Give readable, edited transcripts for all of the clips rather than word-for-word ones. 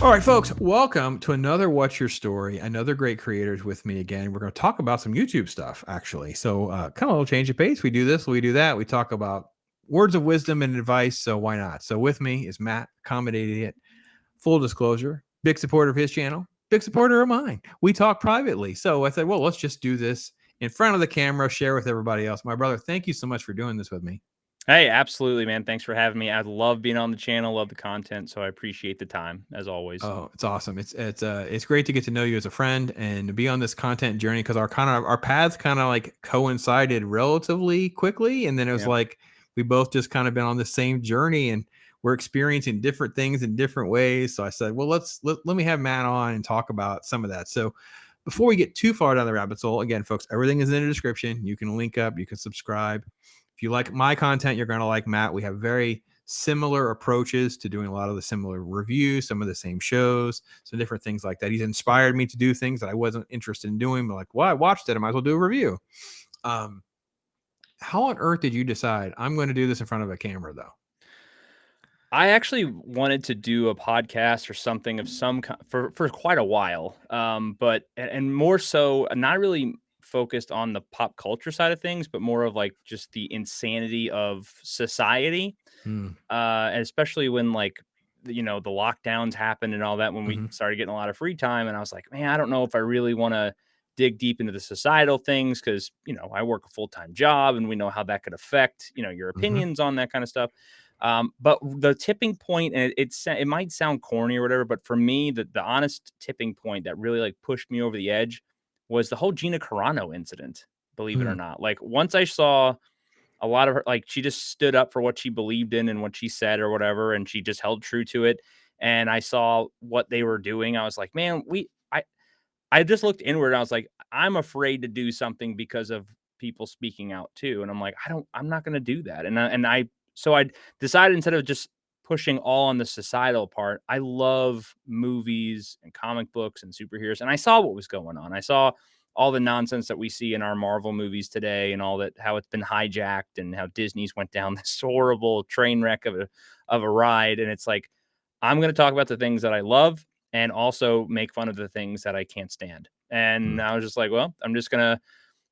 All right, folks, welcome to another What's Your Story. Another great creators with me again. We're going to talk about some YouTube stuff, actually. So, kind of a little change of pace. We do this, we do that. We talk about words of wisdom and advice. So, why not? So, with me is Matt, accommodating it. Full disclosure, big supporter of his channel, big supporter of mine. We talk privately. So, I said, well, let's just do this in front of the camera, share with everybody else. My brother, thank you so much for doing this with me. Hey, absolutely, man. Thanks for having me. I love being on the channel, love the content, so I appreciate the time as always. Oh, it's awesome. It's great to get to know you as a friend and to be on this content journey because our paths kind of like coincided relatively quickly. And then it was Yeah. like we both just kind of been on the same journey and we're experiencing different things in different ways. So I said, well, let me have Matt on and talk about some of that. So before we get too far down the rabbit hole, again, folks, everything is in the description. You can link up, you can subscribe. If you like my content, you're gonna like Matt. We have very similar approaches to doing a lot of the similar reviews, some of the same shows, some different things like that. He's inspired me to do things that I wasn't interested in doing, but like, well, I watched it, I might as well do a review. Um, how on earth did you decide I'm going to do this in front of a camera, though? I actually wanted to do a podcast or something of some for quite a while. But and more so not really focused on the pop culture side of things, but more of like just the insanity of society. Hmm. And especially when like the lockdowns happened and all that when we Mm-hmm. started getting a lot of free time and I was like, man, I don't know if I really want to dig deep into the societal things because I work a full-time job and we know how that could affect your Mm-hmm. opinions on that kind of stuff. But the tipping point, and it might sound corny or whatever, but for me, the honest tipping point that really like pushed me over the edge was the whole Gina Carano incident. Believe it or Hmm. not, like once I saw a lot of her, like, she just stood up for what she believed in and what she said or whatever, and she just held true to it. And I saw what they were doing. I was like, man, I just looked inward. And I was like, I'm afraid to do something because of people speaking out too. And I'm like, I'm not going to do that. So I decided instead of just pushing all on the societal part, I love movies and comic books and superheroes. And I saw what was going on. I saw all the nonsense that we see in our Marvel movies today and all that, how it's been hijacked and how Disney's went down this horrible train wreck of a ride. And it's like, I'm going to talk about the things that I love and also make fun of the things that I can't stand. Hmm. And I was just like, well, I'm just gonna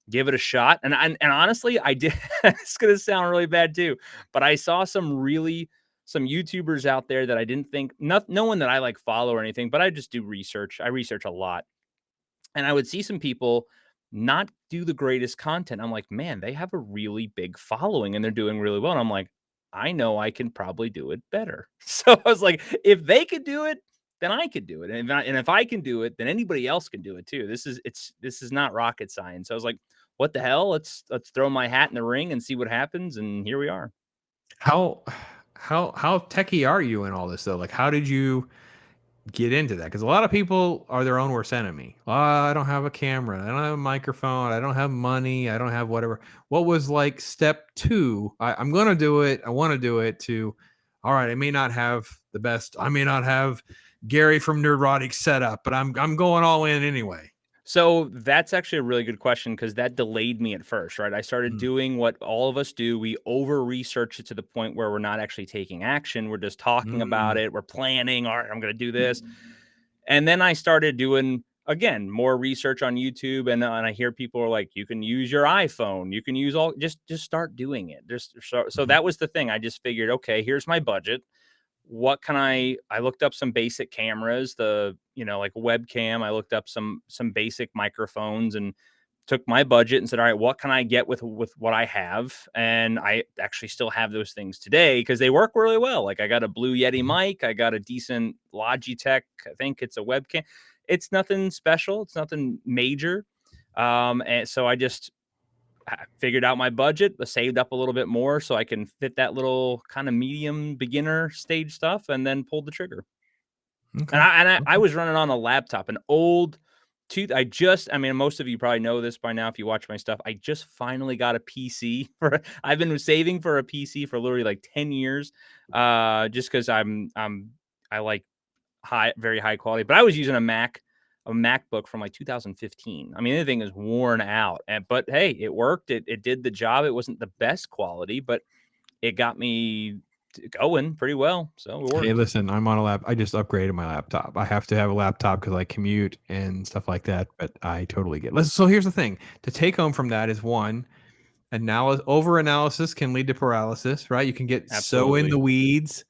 give it a shot. And honestly, I did. It's gonna sound really bad too, but I saw some YouTubers out there that I didn't think, no one that I like follow or anything, but I just do research. I research a lot, and I would see some people not do the greatest content. I'm like, man, they have a really big following and they're doing really well. And I'm like, I know I can probably do it better. So I was like, if they could do it, then I could do it. And if I can do it, then anybody else can do it too. This is not rocket science. I was like, what the hell? Let's throw my hat in the ring and see what happens. And here we are. How how techie are you in all this though? Like, how did you get into that? Because a lot of people are their own worst enemy. Oh, I don't have a camera. I don't have a microphone. I don't have money. I don't have whatever. What was like step two? I'm going to do it. I want to do it to, all right, I may not have the best. I may not have Gary from Nerdrotic set up, but I'm going all in anyway. So that's actually a really good question because that delayed me at first, right? I started Mm, doing what all of us do. We over research it to the point where we're not actually taking action. We're just talking about mm, it. We're planning. All right, I'm going to do this. And then I started doing, again, more research on YouTube. And I hear people are like, you can use your iPhone. You can use just start doing it. So mhm, that was the thing. I just figured, okay, here's my budget. What can I looked up some basic cameras, like webcam. I looked up some basic microphones and took my budget and said, all right, what can I get with what I have? And I actually still have those things today because they work really well. Like I got a Blue Yeti mhm. mic, I got a decent Logitech, I think it's a webcam. It's nothing special, it's nothing major. And so I figured out my budget, saved up a little bit more so I can fit that little kind of medium beginner stage stuff, and then pulled the trigger. And Okay. I Okay. was running on a laptop, an old I mean, most of you probably know this by now if you watch my stuff. I just finally got a PC for I've been saving for a PC for literally like 10 years. Just because I like very high quality. But I was using a MacBook from like 2015. I mean, anything is worn out. But hey, it worked. It did the job. It wasn't the best quality, but it got me going pretty well, so it Hey, works. listen, I'm on a lap. I just upgraded my laptop. I have to have a laptop because I commute and stuff like that. But I totally get. So here's the thing: to take home from that is one, over analysis can lead to paralysis, right? You can get so in Absolutely. the weeds.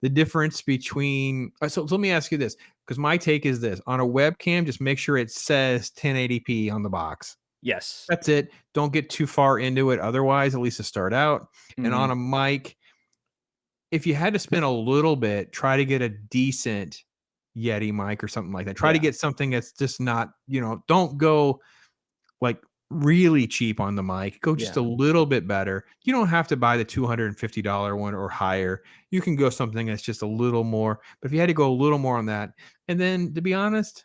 The difference between so let me ask you this, because my take is this: on a webcam, just make sure it says 1080p on the box. Yes. That's it. Don't get too far into it. Otherwise, at least to start out. And Mhm. on a mic, if you had to spend a little bit, try to get a decent Yeti mic or something like that. Try to Yeah. get something that's just not, don't go like really cheap on the mic. Go just Yeah. a little bit better. You don't have to buy the $250 one or higher. You can go something that's just a little more. But if you had to go a little more on that, and then to be honest,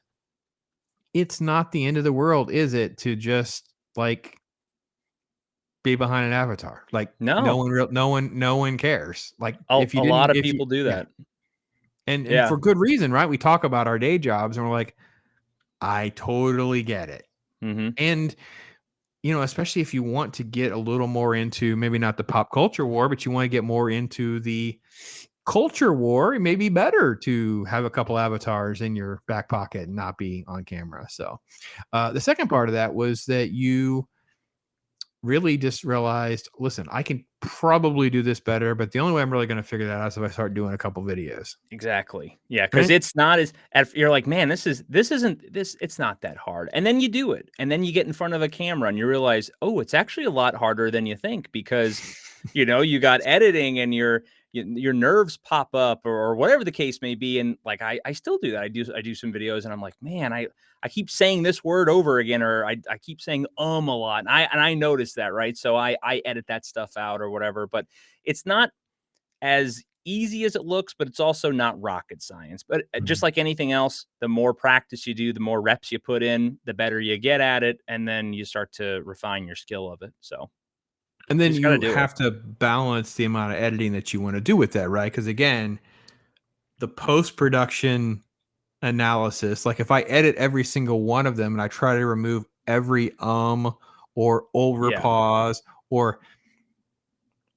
it's not the end of the world, is it? To just like be behind an avatar. Like No. no one cares. Like if you A lot didn't, of if you, people do yeah. that. And Yeah. for good reason, right? We talk about our day jobs and we're like, I totally get it. Mhm. And especially if you want to get a little more into maybe not the pop culture war, but you want to get more into the culture war, it may be better to have a couple avatars in your back pocket and not be on camera. So, the second part of that was that you really just realized, listen, I can probably do this better, but the only way I'm really going to figure that out is if I start doing a couple videos. Exactly. Yeah, because Right. it's not as at you're like, "Man, it's not that hard." And then you do it, and then you get in front of a camera and you realize, "Oh, it's actually a lot harder than you think," because, you got editing and your nerves pop up or whatever the case may be, and, like, I still do that. I do some videos and I'm like, "Man, I keep saying this word over again," or I keep saying, a lot, and I notice that, right? So I edit that stuff out or whatever, but it's not as easy as it looks, but it's also not rocket science. But just Mhm. like anything else, the more practice you do, the more reps you put in, the better you get at it. And then you start to refine your skill of it. So And you then just got to you do it. have to balance the amount of editing that you want to do with that, right? Because again, the post production analysis, like if I edit every single one of them and I try to remove every or over Yeah. pause, or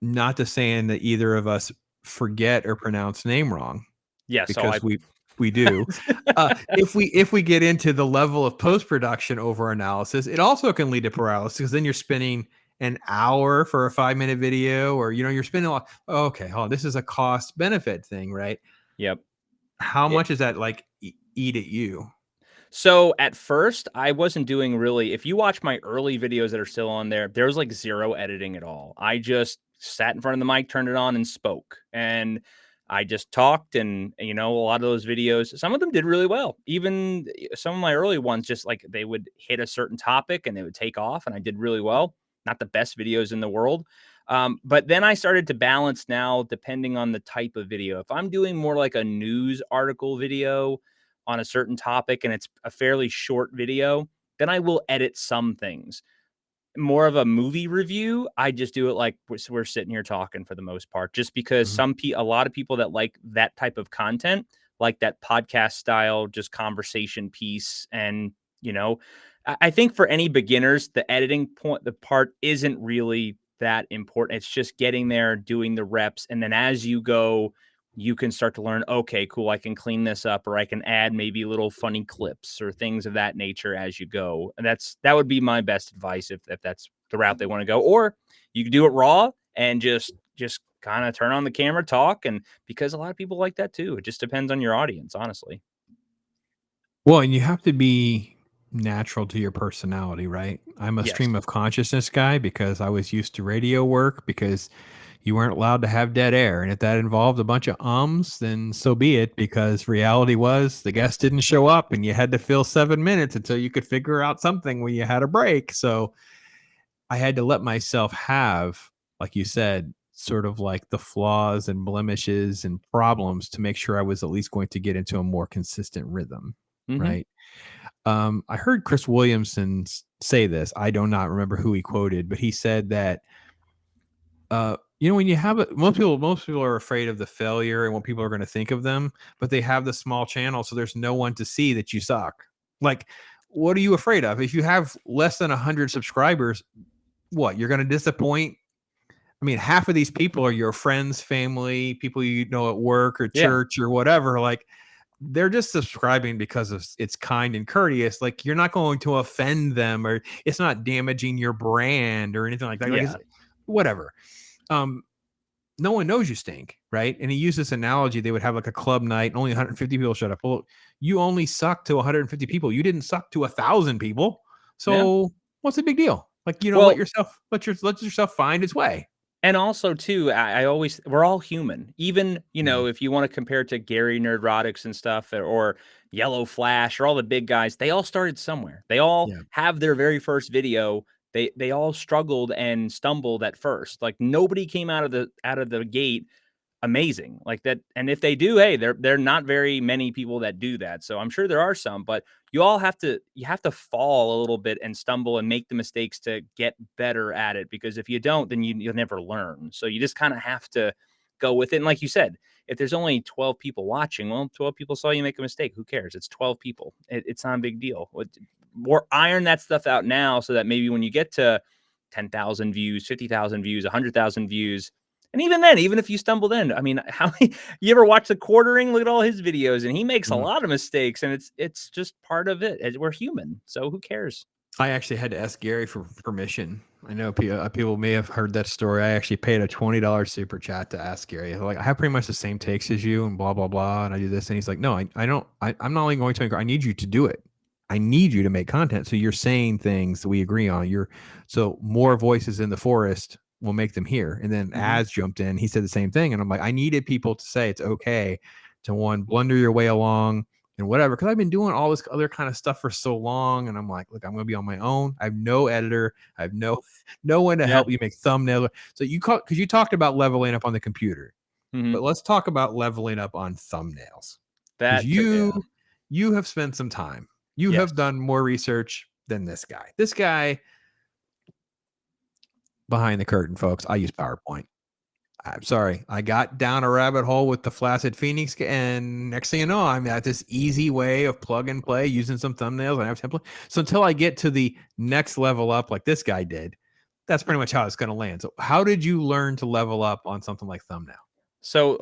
not to saying that either of us forget or pronounce name wrong, Yeah. So because we do. If we get into the level of post production over analysis, it also can lead to paralysis because then you're spending an hour for a 5-minute video, or you're spending a lot. Okay, hold on, this is a cost benefit thing, right? yep. How It, much is that like eat at you? So at first, I wasn't doing really. If you watch my early videos that are still on there was like zero editing at all. I just sat in front of the mic, turned it on, and spoke. And I just talked. And, a lot of those videos, some of them did really well. Even some of my early ones, just like they would hit a certain topic and they would take off. And I did really well. Not the best videos in the world. But then I started to balance now, depending on the type of video. If I'm doing more like a news article video, on a certain topic and it's a fairly short video, then I will edit some things. More of a movie review, I just do it like we're sitting here talking for the most part, just because Mhm. a lot of people that like that type of content, like that podcast style, just conversation piece. And, I think for any beginners, the editing point, the part isn't really that important. It's just getting there, doing the reps. And then as you go, you can start to learn, okay, cool, I can clean this up, or I can add maybe little funny clips or things of that nature as you go. And that would be my best advice if that's the route they want to go. Or you can do it raw and just kind of turn on the camera, talk, and because a lot of people like that too. It just depends on your audience, honestly. Well, and you have to be natural to your personality, right? I'm a Yes. stream of consciousness guy because I was used to radio work because you weren't allowed to have dead air. And if that involved a bunch of ums, then so be it, because reality was the guest didn't show up and you had to fill 7 minutes until you could figure out something when you had a break. So I had to let myself have, like you said, sort of like the flaws and blemishes and problems to make sure I was at least going to get into a more consistent rhythm. Hmm. Right. I heard Chris Williamson say this. I do not remember who he quoted, but he said that when you have it, most people are afraid of the failure and what people are going to think of them, but they have the small channel, so there's no one to see that you suck. Like, what are you afraid of? If you have less than 100 subscribers, what, you're going to disappoint I mean, half of these people are your friends, family, people you know at work or Yeah. church or whatever. Like, they're just subscribing because of it's kind and courteous. Like, you're not going to offend them, or it's not damaging your brand or anything like that. Like, it's Yeah. whatever. Um, no one knows you stink, right? And he used this analogy. They would have like a club night and only 150 people showed up. Well, you only suck to 150 people. You didn't suck to 1,000 people. Yeah. So what's the big deal? Like, Well, let yourself find its way. and also too, I always we're all human. Even, Mhm. if you wanna compare it to Gary Nerdrotics and stuff or Yellow Flash or all the big guys, they all started somewhere. They all Yeah. have their very first video. They all struggled and stumbled at first. Like, nobody came out of the gate amazing like that. And if they do, hey, they're not very many people that do that, so I'm sure there are some, but you have to fall a little bit and stumble and make the mistakes to get better at it, because if you don't, then you'll never learn. So you just kind of have to go with it. And like you said, if there's only 12 people watching, well, 12 people saw you make a mistake, who cares? It's 12 people. It's not a big deal. More iron that stuff out now, so that maybe when you get to 10,000 views, 50,000 views, 100,000 views, and even then, even if you stumbled in, I mean, how many, you ever watch the quartering? Look at all his videos, and he makes a Mhm. lot of mistakes, and it's just part of it. We're human, so who cares? I actually had to ask Gary for permission. I know people may have heard that story. I actually paid a $20 super chat to ask Gary. Like, I have pretty much the same takes as you, and blah blah blah, and I do this, and he's like, "No, I don't. I'm not only going to. I need you to do it. I need you to make content. So you're saying things that we agree on. So more voices in the forest will make them hear." And then Hmm. Az jumped in. He said the same thing, and I'm like, I needed people to say it's okay to one blunder your way along and whatever. Because I've been doing all this other kind of stuff for so long, and I'm like, look, I'm going to be on my own. I have no editor. I have no one to Yeah. help you make thumbnails. So because you talked about leveling up on the computer, Hmm. but let's talk about leveling up on thumbnails because That took, yeah. you have spent some time. You have Yes. done more research than this guy. This guy behind the curtain, folks. I use PowerPoint. I'm sorry. I got down a rabbit hole with the Flaccid Phoenix, and next thing you know, I'm at this easy way of plug and play using some thumbnails. I have template. So until I get to the next level up, like this guy did, that's pretty much how it's going to land. So how did you learn to level up on something like thumbnail? So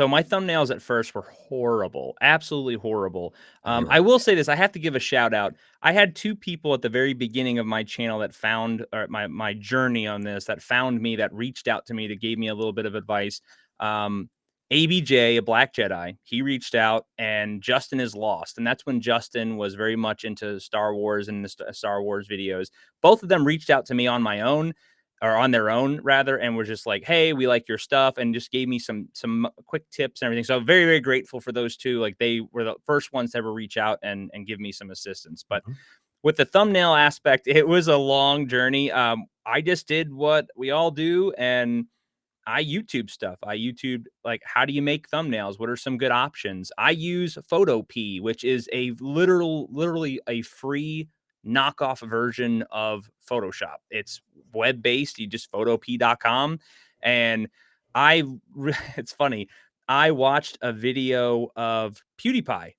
my thumbnails at first were horrible, absolutely horrible. They I were. will say this: I have to give a shout out. I had two people at the very beginning of my channel that found, or my journey on this, that found me, that reached out to me, that gave me a little bit of advice. Um, ABJ, a Black Jedi, he reached out, and Justin is Lost, and that's when Justin was very much into Star Wars and the Star Wars videos. Both of them reached out to me on my own, or on their own rather, and were just like, "Hey, we like your stuff," and just gave me some quick tips and everything. So I'm very, very grateful for those two. Like, they were the first ones to ever reach out and give me some assistance. But Mhm. with the thumbnail aspect, it was a long journey. I just did what we all do, and I YouTube stuff. I YouTube, like, how do you make thumbnails? What are some good options? I use Photopea, which is literally a free knockoff version of Photoshop. It's web based. You just photopea.com. And it's funny. I watched a video of PewDiePie,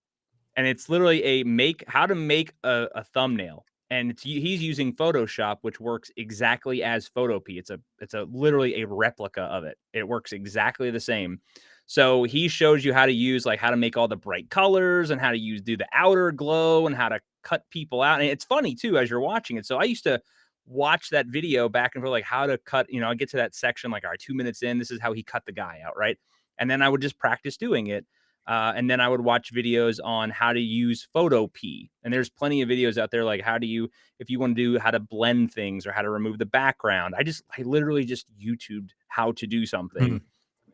and it's literally how to make a thumbnail, and he's using Photoshop, which works exactly as Photopea. It's a literally a replica of it. It works exactly the same. So he shows you how to use, like, how to make all the bright colors, and how to do the outer glow, and how to cut people out. And it's funny too as you're watching it. So I used to watch that video back and forth, like, how to cut. I get to that section, like, all right, 2 minutes in, this is how he cut the guy out, right? And then I would just practice doing it. And then I would watch videos on how to use Photopea. And there's plenty of videos out there, like, if you want to do how to blend things or how to remove the background. I literally just YouTubed how to do something. Mhm.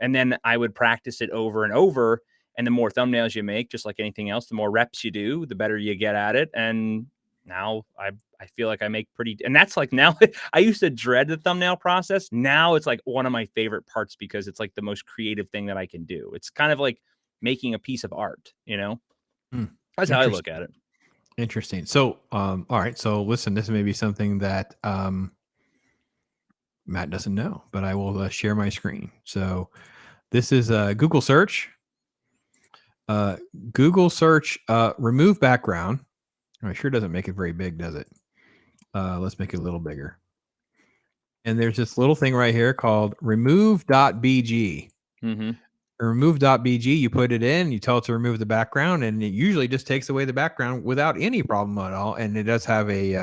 And then I would practice it over and over. And the more thumbnails you make, just like anything else, the more reps you do, the better you get at it. And now I feel like I make pretty, and that's like, now I used to dread the thumbnail process. Now it's like one of my favorite parts, because it's like the most creative thing that I can do. It's kind of like making a piece of art. Mm. That's how I look Interesting. at it. Interesting. So, all right. So, listen, this may be something that Matt doesn't know, but I will share my screen. So, this is a Google search. Uh, Google search. Remove background. Oh, it sure doesn't make it very big, does it? Let's make it a little bigger. And there's this little thing right here called remove.bg. Mhm. Remove.bg, you put it in, you tell it to remove the background, and it usually just takes away the background without any problem at all. And it does have a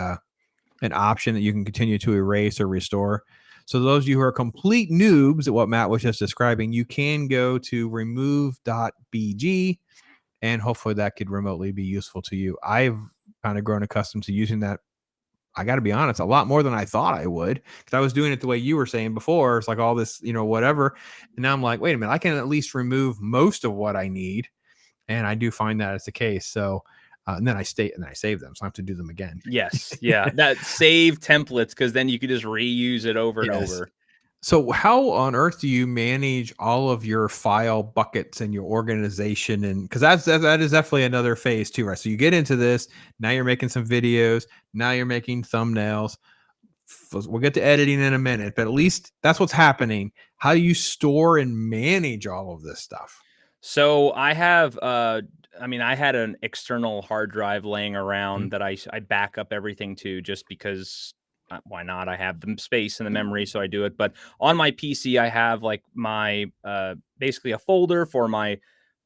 an option that you can continue to erase or restore. So those of you who are complete noobs at what Matt was just describing, you can go to remove.bg, and hopefully that could remotely be useful to you. I've kind of grown accustomed to using that. I got to be honest, a lot more than I thought I would, because I was doing it the way you were saying before. It's like all this, whatever. And now I'm like, wait a minute, I can at least remove most of what I need. And I do find that is the case. So, and then I save them. So I have to do them again. Yes, yeah, that save templates, because then you could just reuse it over and Yes. over. So how on earth do you manage all of your file buckets and your organization? And because that is definitely another phase too, right? So you get into this, now you're making some videos, now you're making thumbnails. We'll get to editing in a minute, but at least that's what's happening. How do you store and manage all of this stuff? So I have, I mean, I had an external hard drive laying Mm, around that I back up everything to, just because why not? I have the space and the memory, so I do it. But on my PC, I have like my basically a folder for my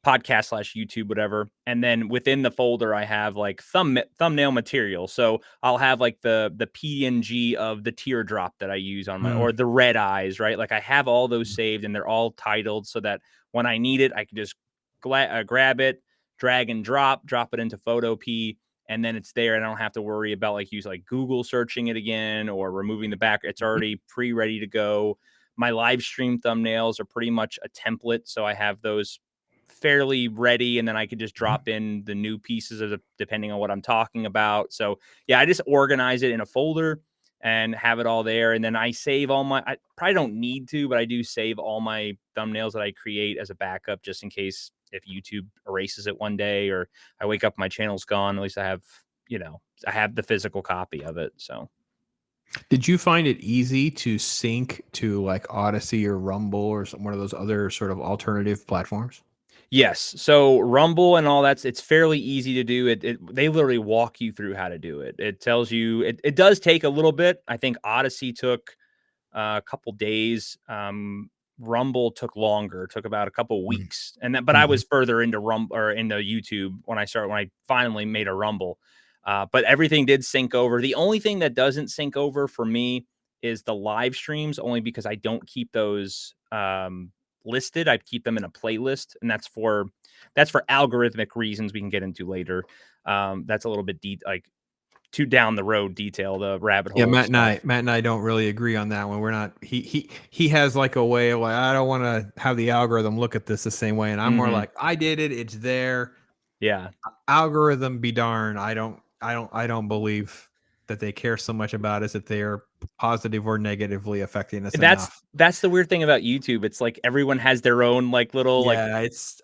podcast slash YouTube, whatever. And then within the folder, I have like thumbnail material. So I'll have like the PNG of the teardrop that I use on my, mm, or the red eyes, right? Like I have all those saved, and they're all titled so that when I need it, I can just grab it, drag and drop it into Photopea, and then it's there. And I don't have to worry about like Google searching it again or removing the back. It's mhm, already pre-ready to go. My live stream thumbnails are pretty much a template, so I have those fairly ready, and then I could just mhm. drop in the new pieces of depending on what I'm talking about. So yeah, I just organize it in a folder and have it all there. And then I save all my, I probably don't need to, but I do save all my thumbnails that I create as a backup, just in case if YouTube erases it one day, or I wake up, my channel's gone. At least I have, I have the physical copy of it. So Did you find it easy to sync to like Odyssey or Rumble or one of those other sort of alternative platforms? yes. So Rumble and all that's, it's fairly easy to do. They literally walk you through how to do it. It tells you, it does take a little bit. I think Odyssey took a couple days. Rumble took longer, took about a couple Mhm, weeks, and then but I mhm. was further into Rumble or into YouTube when I finally made a Rumble. But everything did sync over. The only thing that doesn't sync over for me is the live streams, only because I don't keep those listed. I keep them in a playlist, and that's for algorithmic reasons we can get into later. That's a little bit like too down the road detail, the rabbit Yeah, hole stuff. Matt and I don't really agree on that one. We're not. He has like a way of like, I don't want to have the algorithm look at this the same way, and I'm more Hmm. like, I did it. It's there. Yeah. Algorithm be darned. I don't believe that they care so much about us that they are positive or negatively affecting us That's enough. that's the weird thing about YouTube. It's like everyone has their own like little Yeah, it's.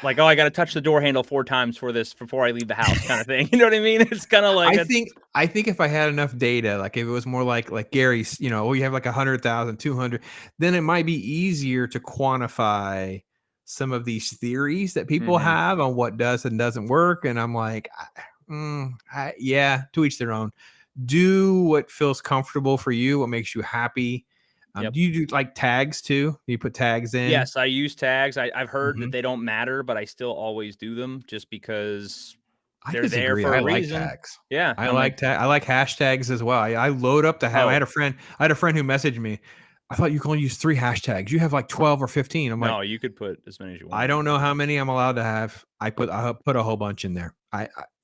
like, oh, I got to touch the door handle 4 times for this before I leave the house, kind of thing. You know what I mean? It's kind of like that's I think if I had enough data, like if it was more like Gary's, oh, you have like 100,000, 200, then it might be easier to quantify some of these theories that people hmm have on what does and doesn't work. And I'm like, yeah, to each their own. Do what feels comfortable for you, what makes you happy. Yep. Do you do like tags too? Do you put tags in? Yes, I use tags. I've heard Mhm. that they don't matter, but I still always do them just because I they're there disagree. for a I like reason. tags. Yeah, I'm like, I like hashtags as well. I load up the oh I had a friend who messaged me. I thought you could only use 3 hashtags. You have like 12 or 15. I'm like, no, you could put as many as you I want. don't know how many I'm allowed to have. I put a whole bunch in there.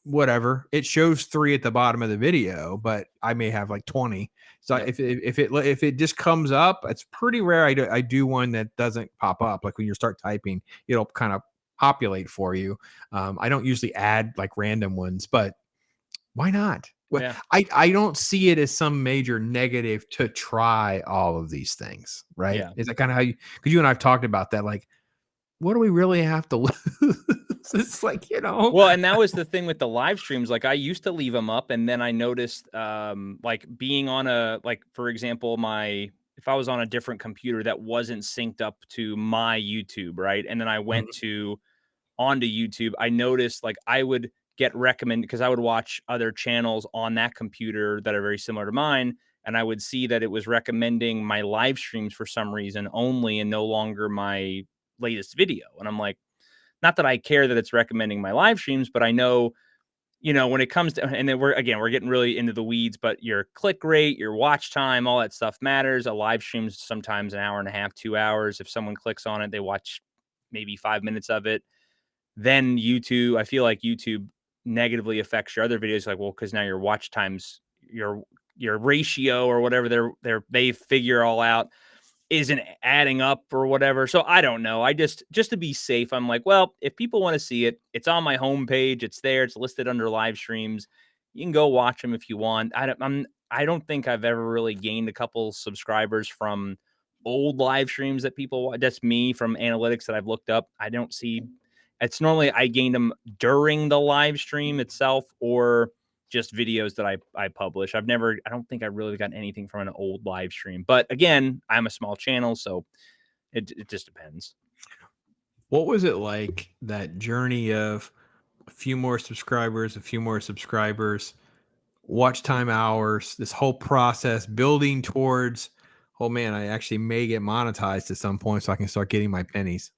Whatever. It shows 3 at the bottom of the video, but I may have like 20. So Yep. if it just comes up, it's pretty rare I do one that doesn't pop up. Like when you start typing, it'll kind of populate for you. I don't usually add like random ones, but why not? Well, Yeah. I don't see it as some major negative to try all of these things, right? Yeah. Is that kind of how you? Because you and I've talked about that. Like, what do we really have to lose? It's like, Well, and that was the thing with the live streams. Like I used to leave them up, and then I noticed like being on a, like for example, my if I was on a different computer that wasn't synced up to my YouTube, right? And then I went Mhm, to onto YouTube, I noticed like I would get recommended because I would watch other channels on that computer that are very similar to mine. and I would see that it was recommending my live streams for some reason only and no longer my latest video. And I'm like, not that I care that it's recommending my live streams, but I know, when it comes to, and then we're getting really into the weeds, but your click rate, your watch time, all that stuff matters. A live stream's sometimes an hour and a half, 2 hours. If someone clicks on it, they watch maybe 5 minutes of it. Then YouTube, I feel like YouTube negatively affects your other videos. Like, well, because now your watch times, your ratio or whatever they figure all out isn't adding up or whatever. So I don't know. I just to be safe, I'm like, well, if people want to see it, it's on my homepage. It's there. It's listed under live streams. You can go watch them if you want. I don't think I've ever really gained a couple subscribers from old live streams that people watch. That's me from analytics that I've looked up. I don't see. It's normally I gained them during the live stream itself or just videos that I publish. I don't think I really got anything from an old live stream. But again, I'm a small channel, so it just depends. What was it like, that journey of a few more subscribers, a few more subscribers, watch time hours, this whole process building towards, oh man, I actually may get monetized at some point so I can start getting my pennies.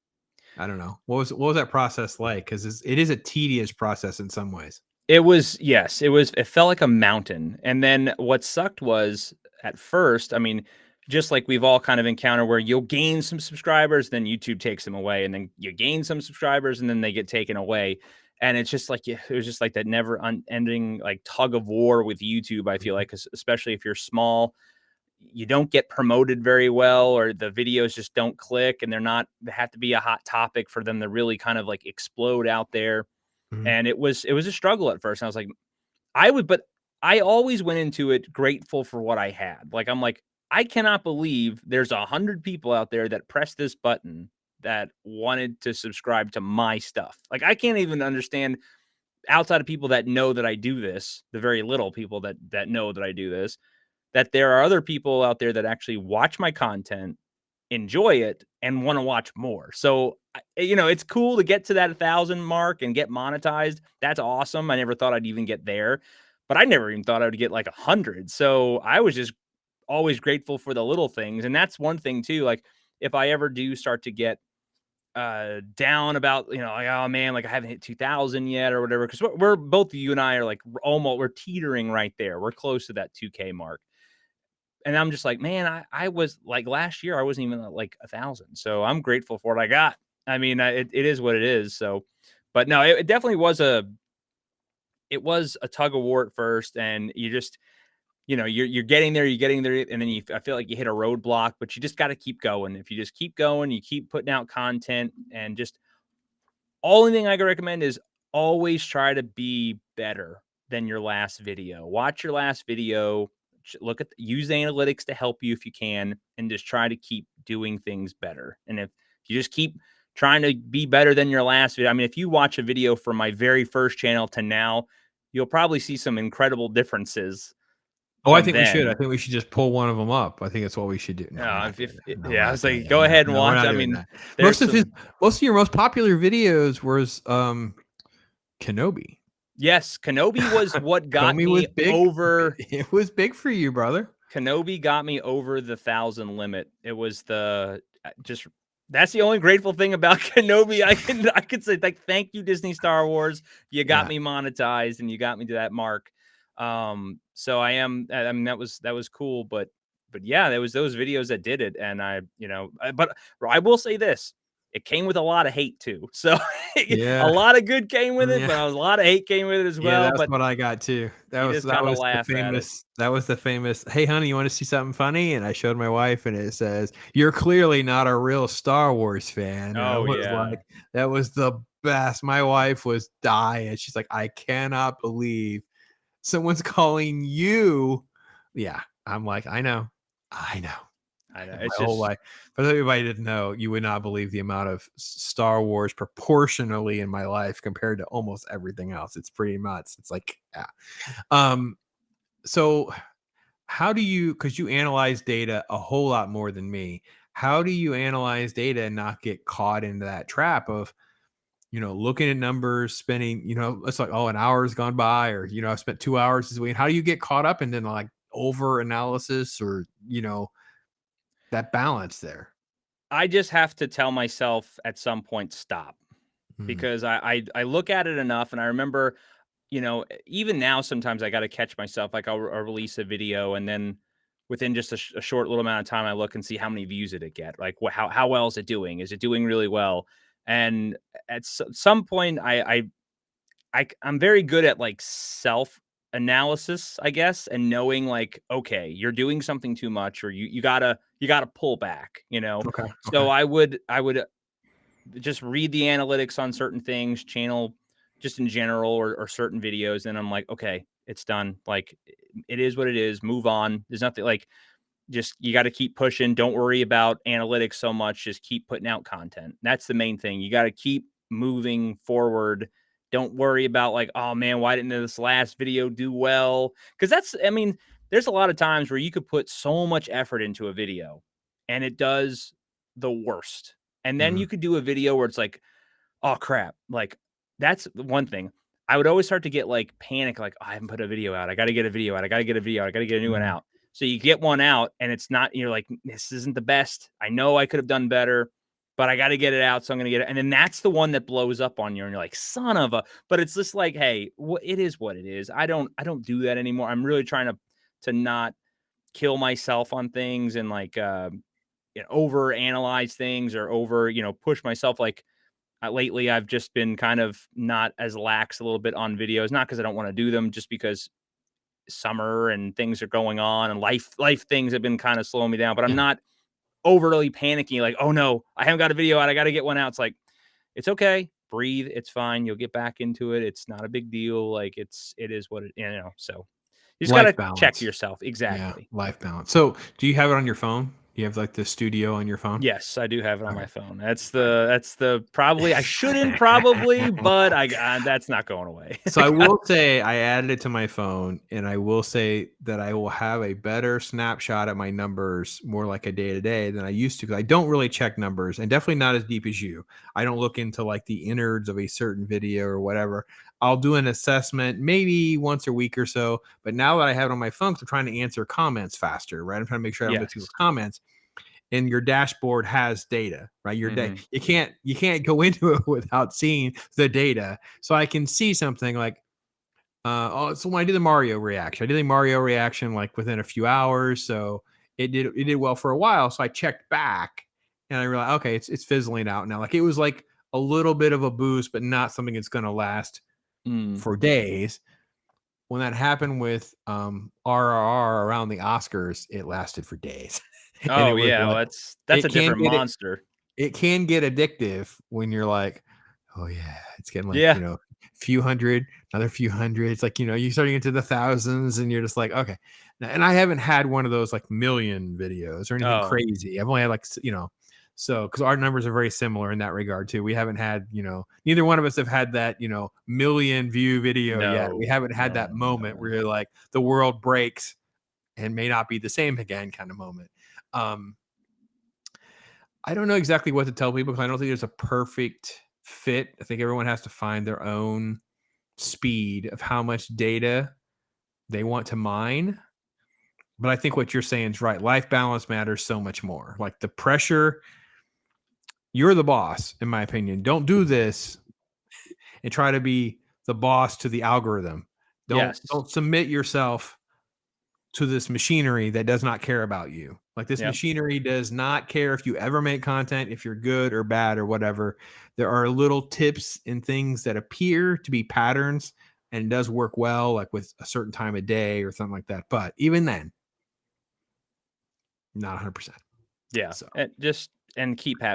I don't know. What was that process like? Because it is a tedious process in some ways. It was, yes, it felt like a mountain. And then what sucked was at first, I mean, just like we've all kind of encountered where you'll gain some subscribers, then YouTube takes them away, and then you gain some subscribers and then they get taken away. And it's just like it was just like that never ending like tug of war with YouTube. I feel Mhm. like, especially if you're small, you don't get promoted very well, or the videos just don't click, and they have to be a hot topic for them to really kind of like explode out there. Mhm. And it was a struggle at first. And I was like, but I always went into it grateful for what I had. Like, I'm like, I cannot believe there's 100 people out there that pressed this button that wanted to subscribe to my stuff. Like, I can't even understand, outside of people that know that I do this, the very little people that know that I do this, that there are other people out there that actually watch my content, enjoy it, and want to watch more. So, it's cool to get to that 1,000 mark and get monetized. That's awesome. I never thought I'd even get there, but I never even thought I would get like 100. So I was just always grateful for the little things. And that's one thing too. Like, if I ever do start to get down about, like, oh man, like I haven't hit 2,000 yet or whatever, because we're both, you and I are like almost, we're teetering right there. We're close to that 2K mark. And I'm just like, man, I was like, last year I wasn't even at like 1,000. So I'm grateful for what I got. I mean, it is what it is. So, but no, it definitely was a tug of war at first, and you just, you're getting there, and then I feel like you hit a roadblock, but you just got to keep going. If you just keep going, you keep putting out content, and just, only thing I can recommend is always try to be better than your last video. Watch your last video, use analytics to help you if you can, and just try to keep doing things better. And if you just keep trying to be better than your last video, I mean, if you watch a video from my very first channel to now, you'll probably see some incredible differences Oh, I from think we should. I then. think we should just pull one of them up. I think that's what we should do. No, we're not doing that. No, we're Yeah, I not was doing like, that. go No, ahead and no, we're watch. not I doing mean, that. there's some. Most of your most popular videos was Kenobi. Yes, Kenobi was what got Kenobi me was big. over. It was big for you, brother. Kenobi got me over the 1,000 limit. It was just that's the only grateful thing about Kenobi. I could say, like, thank you, Disney Star Wars. You got Yeah. me monetized and you got me to that mark. So I mean, that was cool, but yeah, there was those videos that did it, and but I will say this. It came with a lot of hate too. So a Yeah. lot of good came with it, Yeah. but a lot of hate came with it as Yeah, well. that's But what I got too. That you was just that gotta was the laugh at it. famous, "Hey, honey, you wanna see something funny?" And I showed my wife, and it says, "You're clearly not a real Star Wars fan." And I Oh was yeah. like, that was the best. My wife was dying. She's like, "I cannot believe someone's calling you." Yeah, I'm like, "I know. I know." I know. My It's whole just life. For everybody didn't know, you would not believe the amount of Star Wars proportionally in my life compared to almost everything else. It's pretty nuts. It's like, yeah. Um, so how do you, because you analyze data a whole lot more than me, how do you analyze data and not get caught into that trap of, looking at numbers, spending, it's like, oh, an hour's gone by, or, I've spent 2 hours this week. How do you get caught up and then like over analysis or, that balance there? I just have to tell myself at some point, stop, Mm, because I look at it enough, and I remember, even now, sometimes I got to catch myself. Like I'll release a video, and then within just a short little amount of time, I look and see how many views did it get. Like how well is it doing? Is it doing really well? And at some point, I'm very good at like self analysis, I guess, and knowing like, okay, you're doing something too much, or you gotta pull back, okay, okay. So I would just read the analytics on certain things, channel just in general, or certain videos, and I'm like, okay, it's done. Like it is what it is. Move on. There's nothing like, just you got to keep pushing. Don't worry about analytics so much. Just keep putting out content. That's the main thing. You got to keep moving forward. Don't worry about like, oh man, why didn't this last video do well? Because I mean, there's a lot of times where you could put so much effort into a video and it does the worst. And then you Mhm, could do a video where it's like, oh crap. Like that's the one thing. I would always start to get like panic, like, "Oh, I haven't put a video out. I got to get a video out. I got to get a video out. I got to get a new one mhm. out." So you get one out and it's not, you're like, this isn't the best. I know I could have done better, but I got to get it out. So I'm going to get it. And then that's the one that blows up on you. And you're like, son of a, but it's just like, hey, it is what it is. I don't do that anymore. I'm really trying to not kill myself on things and like, over analyze things or over, push myself. Like, lately, I've just been kind of not as lax a little bit on videos, not because I don't want to do them, just because summer and things are going on and life things have been kind of slowing me down. But I'm Yeah, not overly panicking, like, oh no, I haven't got a video out. I got to get one out. It's like, it's okay. Breathe. It's fine. You'll get back into it. It's not a big deal. Like it is what it. So you just got life to check balance. yourself. Yeah, Exactly. life balance. So, do you have it on your phone? You have, like, the studio on your phone? Yes, I do have it on Okay, my phone. That's alright. the probably I shouldn't probably, but that's not going away. So I will say I added it to my phone, and I will say that I will have a better snapshot at my numbers more like a day to day than I used to because I don't really check numbers and definitely not as deep as you. I don't look into like the innards of a certain video or whatever. I'll do an assessment maybe once a week or so, but now that I have it on my phone, 'cause I'm trying to answer comments faster, right? I'm trying to make sure I don't miss Yes. people's comments and your dashboard has data, right? Your day Mhm. you can't go into it without seeing the data. So I can see something like so when I did the Mario reaction, I did the Mario reaction like within a few hours, so it did well for a while. So I checked back and I realized okay, it's fizzling out now. Like it was like a little bit of a boost, but not something that's going to last Mm. for days. When that happened with RRR around the Oscars, it lasted for days, and it Oh, was yeah, well, like that's it a can different get it monster. it can get addictive when you're like, "Oh, yeah." It's getting like, Yeah. few hundred, another few hundred. It's like, you're starting into the thousands and you're just like, "Okay." And I haven't had one of those, like, million videos or anything Oh, crazy. I've only had, like, so because our numbers are very similar in that regard too. We haven't had, neither one of us have had that, million view video yet. We no. haven't had No, that no, no, no, moment no. where you're like, the world breaks and may not be the same again kind of moment. Um I don't know exactly what to tell people because I don't think there's a perfect fit. I think everyone has to find their own speed of how much data they want to mine. But I think what you're saying is right. Life balance matters so much more. Like the pressure, you're the boss, in my opinion. Don't do this and try to be the boss to the algorithm. Don't Yes. don't submit yourself to this machinery that does not care about you. Like this Yep. machinery does not care if you ever make content, if you're good or bad or whatever. There are little tips and things that appear to be patterns and it does work well, like with a certain time of day or something like that. But even then, not 100%. Yeah, So and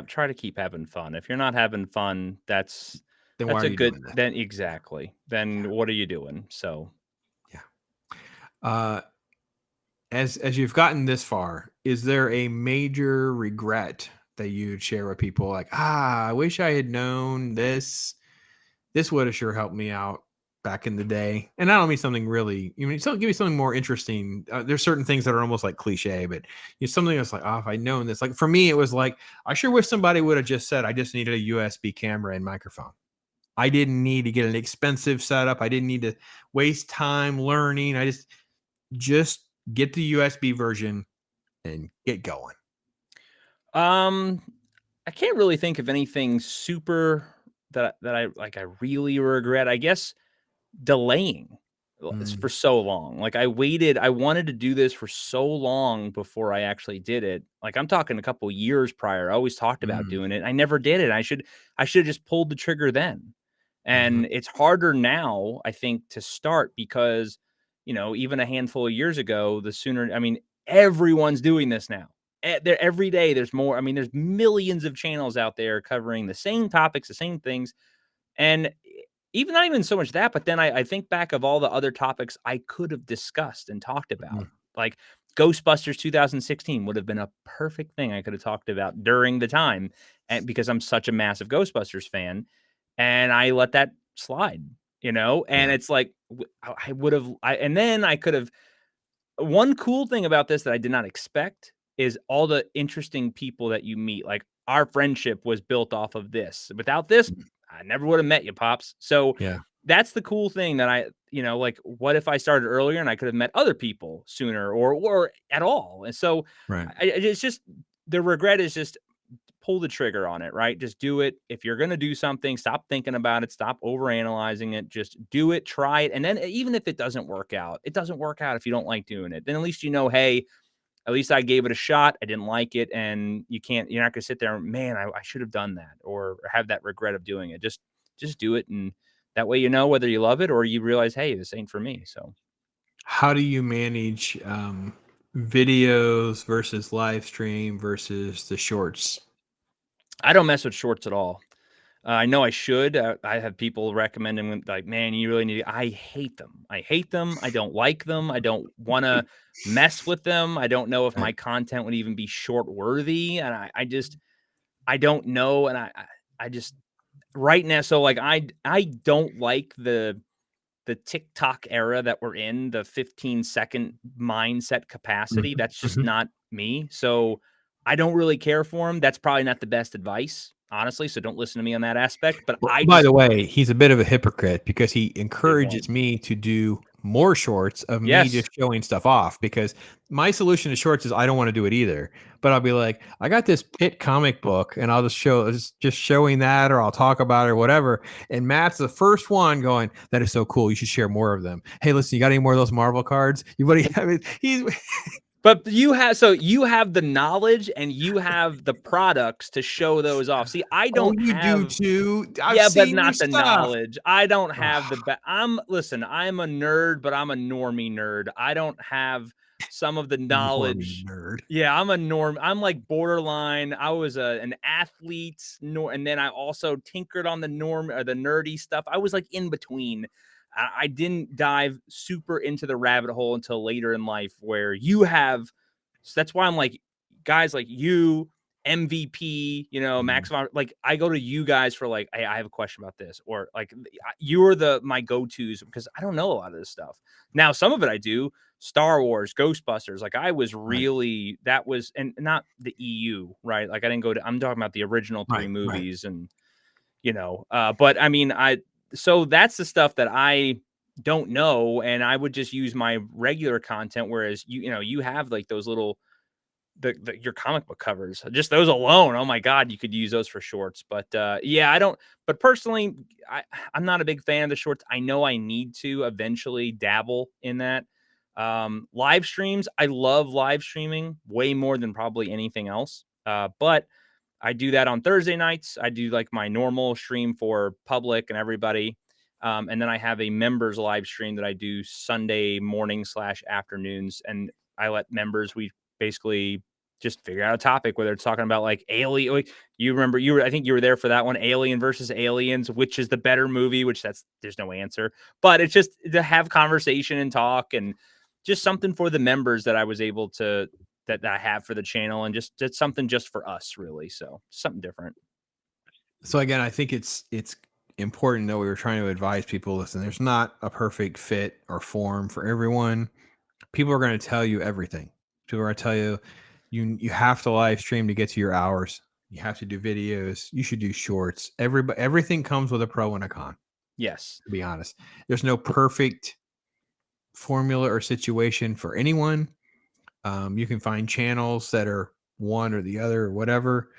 try to keep having fun. If you're not having fun, then why that's are a you good doing this? then exactly. Then what are you doing? So, Yeah. Uh, as you've gotten this far, is there a major regret that you'd share with people? Like, I wish I had known this would have sure helped me out back in the day. And I don't mean something really, give me something more interesting. There's certain things that are almost like cliche, but something that's like, oh, if I'd known this, like for me, it was like, I sure wish somebody would have just said, I just needed a USB camera and microphone. I didn't need to get an expensive setup. I didn't need to waste time learning. I just get the USB version and get going. Um, I can't really think of anything super that I like. I really regret. I guess delaying for Mm, so long. Like I wanted to do this for so long before I actually did it. Like I'm talking a couple years prior. I always talked about mm, doing it. I never did it. I should have just pulled the trigger then. mhm, And it's harder now, I think, to start because, even a handful of years ago, the sooner, I mean, everyone's doing this now. Every day there's more. I mean, there's millions of channels out there covering the same topics, the same things. And even not even so much that, but then I think back of all the other topics I could have discussed and talked mhm. about. Like Ghostbusters 2016 would have been a perfect thing I could have talked about during the time. And because I'm such a massive Ghostbusters fan, and I let that slide, and Yeah. it's like I would have and then I could have one cool thing about this that I did not expect is all the interesting people that you meet. Like our friendship was built off of this. Without this, Mm, I never would have met you, pops. So yeah. that's the cool thing that like what if I started earlier and I could have met other people sooner or at all. And so Right. it's just the regret is just pull the trigger on it, right? Just do it. If you're going to do something, stop thinking about it, stop overanalyzing it, just do it, try it. And then even if it doesn't work out, it doesn't work out if you don't like doing it. Then at least hey, at least I gave it a shot. I didn't like it. And you're not going to sit there and, man, I should have done that or have that regret of doing it. Just do it. And that way, whether you love it or you realize, hey, this ain't for me. So How do you manage videos versus live stream versus the shorts? I don't mess with shorts at all. I know I should. I have people recommending them, like, man, you really need. I hate them. I hate them. I don't like them. I don't want to mess with them. I don't know if Right. my content would even be short worthy, and I don't know, and I just right now. So like I don't like the TikTok era that we're in, the 15-second mindset capacity. Mhm, That's just mhm. not me. So I don't really care for him. That's probably not the best advice, honestly. So don't listen to me on that aspect. But Well, I by just the way, he's a bit of a hypocrite because he big one. encourages me to do more shorts of me Yes. just showing stuff off because my solution to shorts is I don't want to do it either. But I'll be like, I got this Pit comic book and I'll just show just showing that or I'll talk about it or whatever. And Matt's the first one going, that is so cool. You should share more of them. Hey, listen, you got any more of those Marvel cards? You what do you I mean, he's But you have the knowledge and you have the products to show those off. See, I oh, don't you do have. too. I've Yeah, but seen your not the stuff. knowledge. I don't have Ugh, the listen, I'm a nerd, but I'm a normie nerd. I don't have some of the normie knowledge. nerd. Yeah, I'm a norm. I'm like borderline. I was an athlete, and then I also tinkered on the norm or the nerdy stuff. I was like in between. I didn't dive super into the rabbit hole until later in life, where you have. So that's why I'm like, guys like you, MVP, Mm, Max von, like I go to you guys for like, hey, I have a question about this, or like you are my go-tos because I don't know a lot of this stuff. Now, some of it I do. Star Wars, Ghostbusters, like I was right, really that was and not the EU, right? Like I didn't go to. I'm talking about the original three right, right. movies, and but I mean, so that's the stuff that I don't know, and I would just use my regular content. Whereas you have like those little your comic book covers, just those alone. Oh my God, you could use those for shorts. But yeah, I don't. But personally, I'm not a big fan of the shorts. I know I need to eventually dabble in that. Live streams, I love live streaming way more than probably anything else. But I do that on Thursday nights. I do like my normal stream for public and everybody. And then I have a members live stream that I do Sunday morning / afternoons. And I let members, we basically just figure out a topic, whether it's talking about like Alien. Like, you remember, I think you were there for that one, Alien versus Aliens, which is the better movie, which there's no answer, but it's just to have conversation and talk and just something for the members that I was able to that I have for the channel, and just it's something just for us, really. So something different. So again, I think it's important that we were trying to advise people. Listen, there's not a perfect fit or form for everyone. People are going to tell you everything. People are going to tell you you have to live stream to get to your hours. You have to do videos. You should do shorts. Everything comes with a pro and a con. Yes. To be honest, there's no perfect formula or situation for anyone. You can find channels that are one or the other or whatever.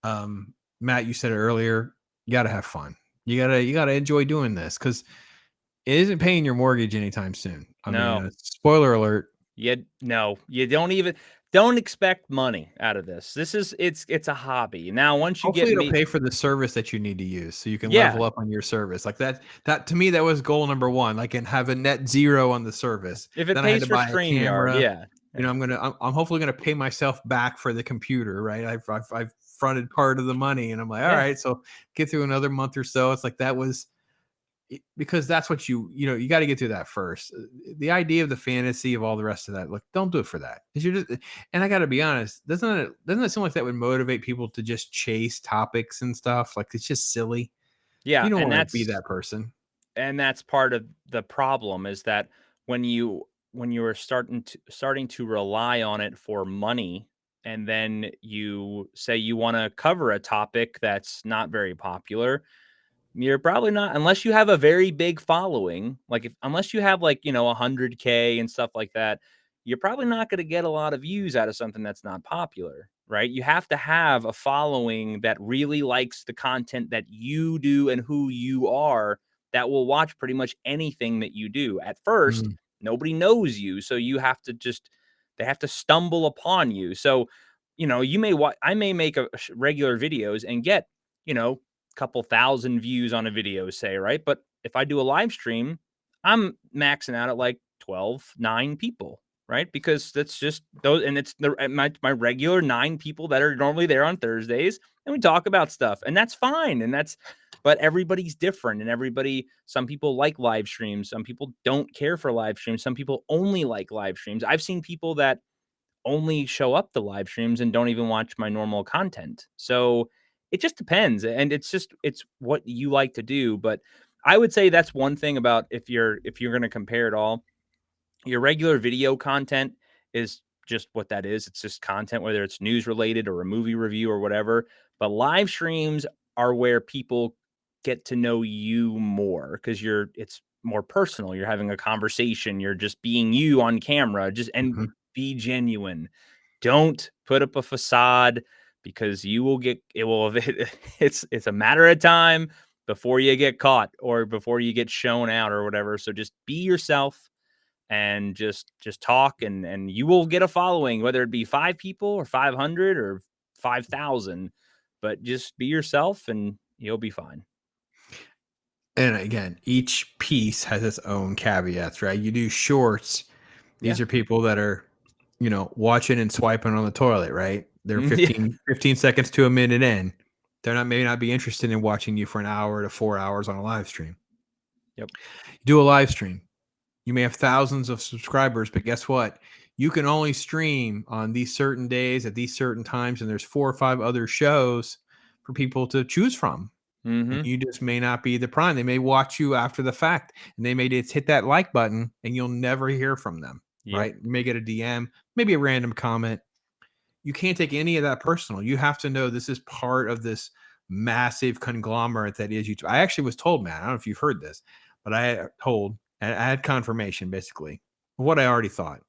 Matt, you said it earlier. You got to have fun. You gotta enjoy doing this because it isn't paying your mortgage anytime soon. I mean, No. spoiler alert. No, you don't expect money out of this. This is it's a hobby. Now, once you get Hopefully, it'll me pay for the service that you need to use, so you can yeah, level up on your service. Like that. That to me, that was goal number one. Like, and have a net zero on the service. if it Then I had pays to for buy a StreamYard, camera. yeah. You know, Yeah. I'm hopefully gonna pay myself back for the computer, right? I've fronted part of the money, and I'm like, all Yeah. right, so get through another month or so. It's like that was because that's what you got to get through that first. The idea of the fantasy of all the rest of that, look, don't do it for that. 'Cause you're just, and I got to be honest, doesn't it seem like that would motivate people to just chase topics and stuff? Like it's just silly. Yeah, You don't want to be that person. and that's part of the problem is that when you are starting to rely on it for money, and then you say you want to cover a topic that's not very popular. You're probably not, unless you have a very big following, like if unless you have, like, 100K and stuff like that, you're probably not going to get a lot of views out of something that's not popular, right? You have to have a following that really likes the content that you do and who you are, that will watch pretty much anything that you do. At first, Mm, nobody knows you, so you have to just they have to stumble upon you. So, I may make regular videos and get, couple thousand views on a video, say, right? But if I do a live stream, I'm maxing out at like 12, 9 people, right? Because that's just those, and it's my regular 9 people that are normally there on Thursdays, and we talk about stuff, and that's fine. But everybody's different, and some people like live streams, some people don't care for live streams, some people only like live streams. I've seen people that only show up to live streams and don't even watch my normal content. So it just depends. And it's what you like to do. But I would say that's one thing about, if you're going to compare it all, your regular video content is just what that is. It's just content, whether it's news related or a movie review or whatever. But live streams are where people get to know you more, because it's more personal. You're having a conversation. You're just being you on camera. And mhm. be genuine. Don't put up a facade, because you will get it will it's a matter of time before you get caught or before you get shown out or whatever. So just be yourself and just talk, and you will get a following, whether it be 5 people or 500 or 5,000. But just be yourself and you'll be fine. And again, each piece has its own caveats, right? You do shorts. Yeah. These are people that are, watching and swiping on the toilet, right? They're Yeah. 15 seconds to a minute in. They're not maybe not be interested in watching you for an hour to 4 hours on a live stream. Yep. You do a live stream. You may have thousands of subscribers, but guess what? You can only stream on these certain days at these certain times, and there's 4 or 5 other shows for people to choose from. And Mhm. you just may not be the prime. They may watch you after the fact, and they may just hit that like button, and you'll never hear from them. Yep. Right? You may get a DM, maybe a random comment. You can't take any of that personal. You have to know this is part of this massive conglomerate that is YouTube. I actually was told, man, I don't know if you've heard this, but I had confirmation basically of what I already thought.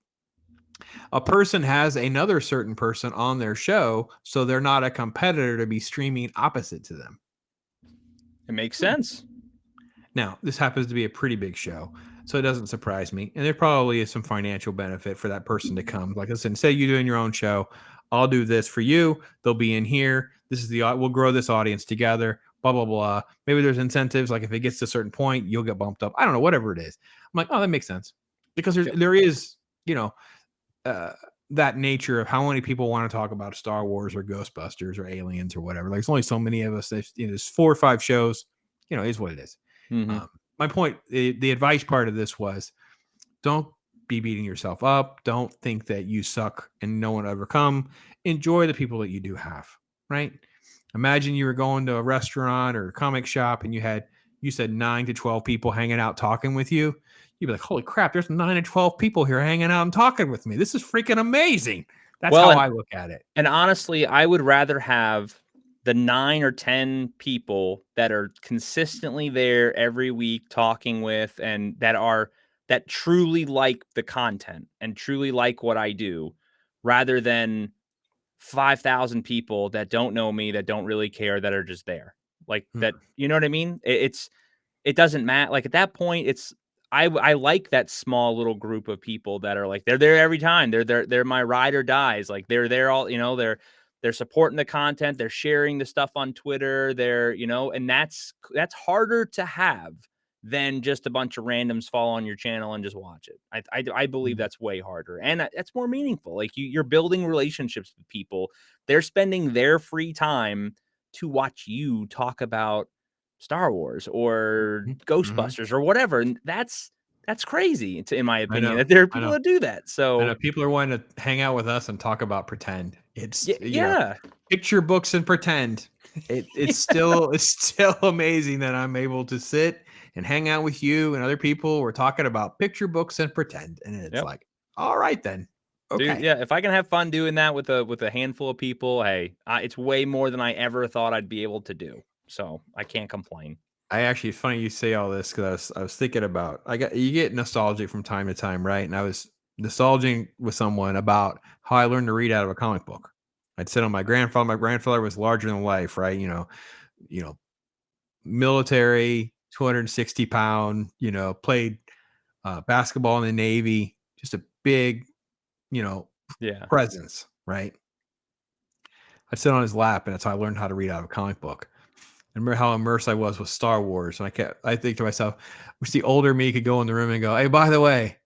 A person has another certain person on their show, so they're not a competitor to be streaming opposite to them. It makes Hmm. sense. Now, this happens to be a pretty big show, so it doesn't surprise me. And there probably is some financial benefit for that person to come. Like I said, say you're doing your own show, I'll do this for you. They'll be in here. This is we'll grow this audience together. Blah blah blah. Maybe there's incentives. Like if it gets to a certain point, you'll get bumped up. I don't know, whatever it is. I'm like, oh, that makes sense because Yep. there is, you know, uh, that nature of how many people want to talk about Star Wars or Ghostbusters or Aliens or whatever. Like, there's only so many of us. There's 4 or 5 shows. Is what it is. Mhm. My point, the advice part of this was, don't be beating yourself up. Don't think that you suck and no one ever come. Enjoy the people that you do have, right? Imagine you were going to a restaurant or a comic shop and you said 9 to 12 people hanging out talking with you. You'd be like, holy crap, there's 9 to 12 people here hanging out and talking with me. This is freaking amazing. That's Well, how and I look at it. And honestly, I would rather have the 9 or 10 people that are consistently there every week talking with, and that are that truly like the content and truly like what I do, rather than 5,000 people that don't know me, that don't really care, that are just there. Like that, Mm, you know what I mean? It doesn't matter. Like at that point, I like that small little group of people that are like they're there every time. They're my ride or dies. Like they're there all, they're supporting the content, they're sharing the stuff on Twitter, and that's harder to have than just a bunch of randoms fall on your channel and just watch it. I believe mm, that's way harder, and that's more meaningful. Like you're building relationships with people. They're spending their free time to watch you talk about Star Wars or mhm, mhm. Ghostbusters or whatever. And that's crazy in my I opinion know, that there are I people know. that do that. I So know people are wanting to hang out with us and talk about pretend. It's, yeah. picture books and pretend. It's still it's still amazing that I'm able to sit and hang out with you and other people. We're talking about picture books and pretend, and it's Yep. like, all right then, Dude, okay. yeah, if I can have fun doing that with a handful of people, hey, it's way more than I ever thought I'd be able to do. So I can't complain. I actually, it's funny you say all this because I was thinking about, you get nostalgic from time to time, right? And I was nostalging with someone about how I learned to read out of a comic book. I'd sit on my grandfather. My grandfather was larger than life, right? You know, military, 260 pound. Played basketball in the Navy. Just a big, you know, Yeah. presence, right? I'd sit on his lap, and that's how I learned how to read out of a comic book. I remember how immersed I was with Star Wars, and I think to myself, wish the older me could go in the room and go, "Hey, by the way,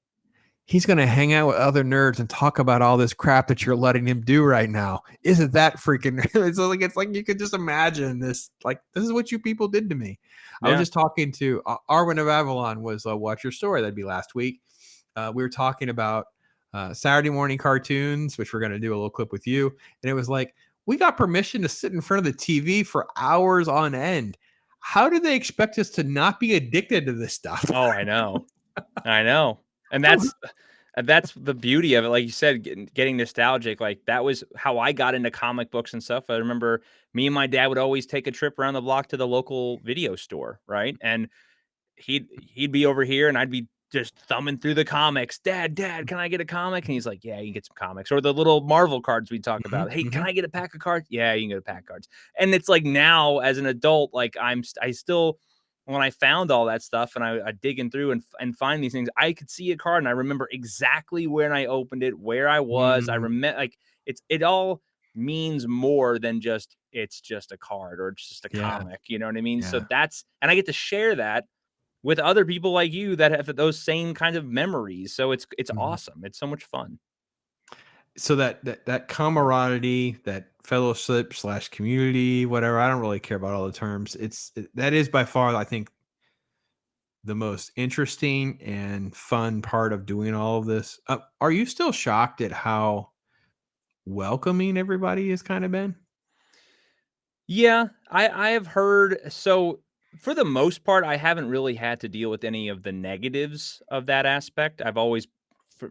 he's gonna hang out with other nerds and talk about all this crap that you're letting him do right now. Isn't that freaking?" It's like you could just imagine this. Like, this is what you people did to me. I was Yeah. just talking to Arwen of Avalon. Was Watch Your Story? That'd be last week. We were talking about Saturday morning cartoons, which we're going to do a little clip with you. And it was like, we got permission to sit in front of the TV for hours on end. How do they expect us to not be addicted to this stuff? Oh, I know. I know. And that's the beauty of it. Like you said, getting nostalgic. Like that was how I got into comic books and stuff. I remember me and my dad would always take a trip around the block to the local video store, right? And he'd be over here and I'd be just thumbing through the comics. Dad, can I get a comic? And he's like, yeah, you can get some comics. Or the little Marvel cards we talk Mhm, about. Hey, can mhm, I get a pack of cards? Yeah, you can get a pack of cards. And it's like now as an adult, like I still, when I found all that stuff and I digging through and find these things, I could see a card and I remember exactly when I opened it, where I was. I mhm. remember like it all means more than just it's just a card or it's just a Yeah, comic. You know what I mean? So yeah. and I get to share that with other people like you that have those same kind of memories. So it's Mhm. awesome. It's so much fun. So that camaraderie, that fellowship slash community, whatever. I don't really care about all the terms. That is by far, I think, the most interesting and fun part of doing all of this. Are you still shocked at how welcoming everybody has kind of been? Yeah, I have heard so for the most part, I haven't really had to deal with any of the negatives of that aspect. I've always